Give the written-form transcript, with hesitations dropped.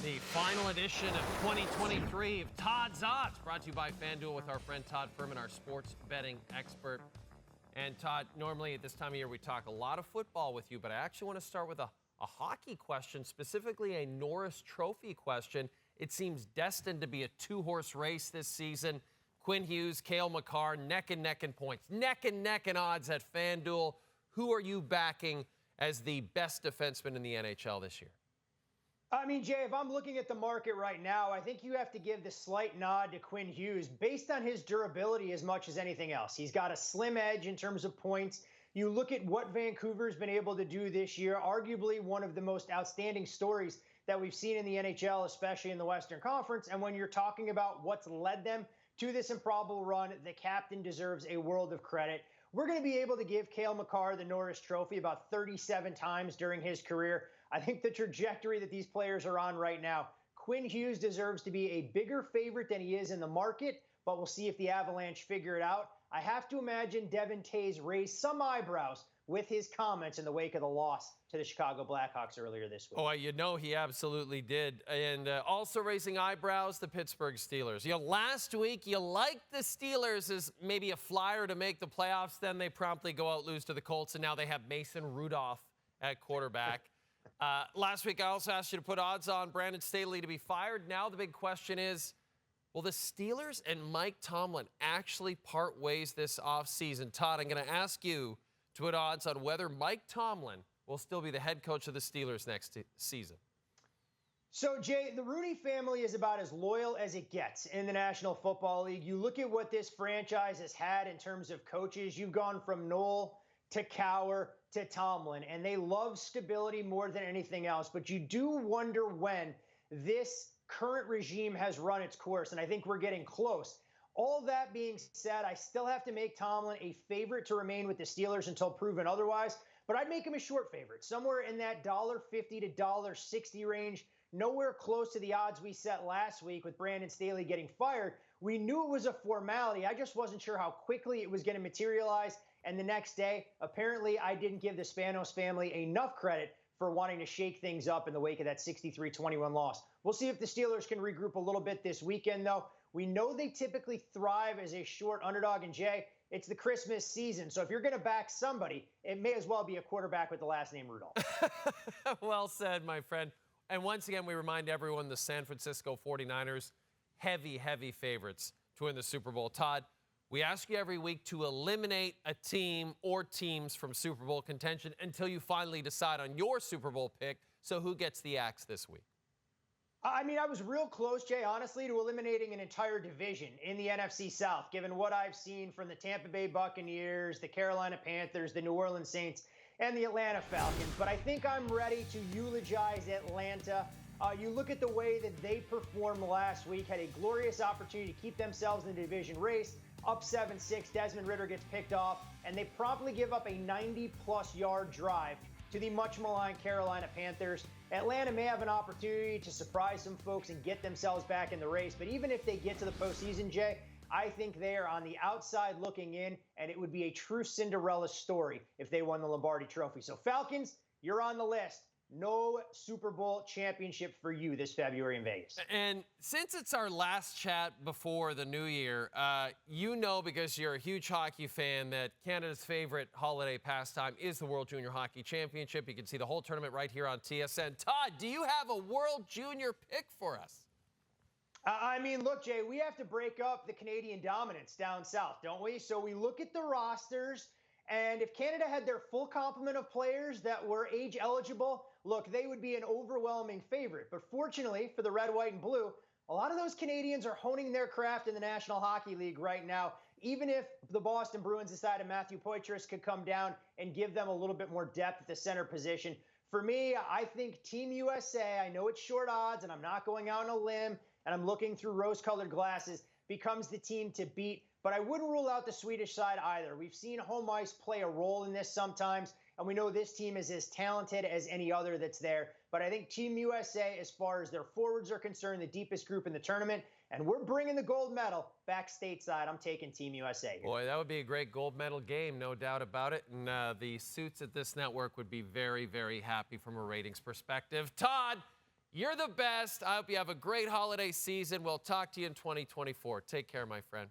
The final edition of 2023 of Todd's Odds, brought to you by FanDuel with our friend Todd Fuhrman, our sports betting expert. And Todd, normally at this time of year we talk a lot of football with you, but I actually want to start with a hockey question, specifically a Norris Trophy question. It seems destined to be a two-horse race this season. Quinn, Hughes, Cale, Makar, neck and neck in points, neck and neck in odds at FanDuel. Who are you backing as the best defenseman in the NHL this year? I mean, Jay, if I'm looking at the market right now, I think you have to give the slight nod to Quinn Hughes based on his durability as much as anything else. He's got a slim edge in terms of points. You look at what Vancouver's been able to do this year, arguably one of the most outstanding stories that we've seen in the NHL, especially in the Western Conference. And when you're talking about what's led them to this improbable run, the captain deserves a world of credit. We're going to be able to give Cale Makar the Norris Trophy about 37 times during his career. I think the trajectory that these players are on right now, Quinn Hughes deserves to be a bigger favorite than he is in the market, but we'll see if the Avalanche figure it out. I have to imagine Devin Toews raised some eyebrows with his comments in the wake of the loss to the Chicago Blackhawks earlier this week. Oh, you know he absolutely did. And also raising eyebrows, the Pittsburgh Steelers. You know, last week you liked the Steelers as maybe a flyer to make the playoffs. Then they promptly go out, lose to the Colts, and now they have Mason Rudolph at quarterback. Last week I also asked you to put odds on Brandon Staley to be fired. Now the big question is, will the Steelers and Mike Tomlin actually part ways this offseason? Todd, I'm going to ask you to put odds on whether Mike Tomlin will still be the head coach of the Steelers next season. So, Jay, the Rooney family is about as loyal as it gets in the National Football League. You look at what this franchise has had in terms of coaches. You've gone from Noel to Cowher to Tomlin, and they love stability more than anything else. But you do wonder when this current regime has run its course, and I think we're getting close. All that being said, I still have to make Tomlin a favorite to remain with the Steelers until proven otherwise, but I'd make him a short favorite, somewhere in that $1.50 to $1.60 range, nowhere close to the odds we set last week with Brandon Staley getting fired. We knew it was a formality. I just wasn't sure how quickly it was going to materialize, and the next day, apparently I didn't give the Spanos family enough credit for wanting to shake things up in the wake of that 63-21 loss. We'll see if the Steelers can regroup a little bit this weekend, though. We know they typically thrive as a short underdog, and Jay, it's the Christmas season. So if you're going to back somebody, it may as well be a quarterback with the last name Rudolph. Well said, my friend. And once again, we remind everyone the San Francisco 49ers, heavy favorites to win the Super Bowl. Todd, we ask you every week to eliminate a team or teams from Super Bowl contention until you finally decide on your Super Bowl pick. So who gets the axe this week? I mean, I was real close, Jay, honestly, to eliminating an entire division in the NFC South, given what I've seen from the Tampa Bay Buccaneers, the Carolina Panthers, the New Orleans Saints, and the Atlanta Falcons. But I think I'm ready to eulogize Atlanta. You look at the way that they performed last week, had a glorious opportunity to keep themselves in the division race, up 7-6. Desmond Ridder gets picked off, and they promptly give up a 90-plus yard drive to the much-maligned Carolina Panthers. Atlanta may have an opportunity to surprise some folks and get themselves back in the race, but even if they get to the postseason, Jay, I think they are on the outside looking in, and it would be a true Cinderella story if they won the Lombardi Trophy. So Falcons, you're on the list. No Super Bowl championship for you this February in Vegas. And since it's our last chat before the new year, you know, because you're a huge hockey fan, that Canada's favorite holiday pastime is the World Junior Hockey Championship. You can see the whole tournament right here on TSN. Todd, do you have a World Junior pick for us? I mean, look, Jay, we have to break up the Canadian dominance down south, don't we? So we look at the rosters, and if Canada had their full complement of players that were age eligible, look, they would be an overwhelming favorite. But fortunately for the red, white, and blue, a lot of those Canadians are honing their craft in the National Hockey League right now. Even if the Boston Bruins decided Matthew Poitras could come down and give them a little bit more depth at the center position. For me, I think Team USA, I know it's short odds, and I'm not going out on a limb, and I'm looking through rose-colored glasses, becomes the team to beat. But I wouldn't rule out the Swedish side either. We've seen home ice play a role in this sometimes, and we know this team is as talented as any other that's there. But I think Team USA, as far as their forwards are concerned, the deepest group in the tournament, and we're bringing the gold medal back stateside. I'm taking Team USA here. Boy, that would be a great gold medal game, no doubt about it. And the suits at this network would be very happy from a ratings perspective. Todd, You're the best. I hope you have a great holiday season. We'll talk to you in 2024. Take care, my friend.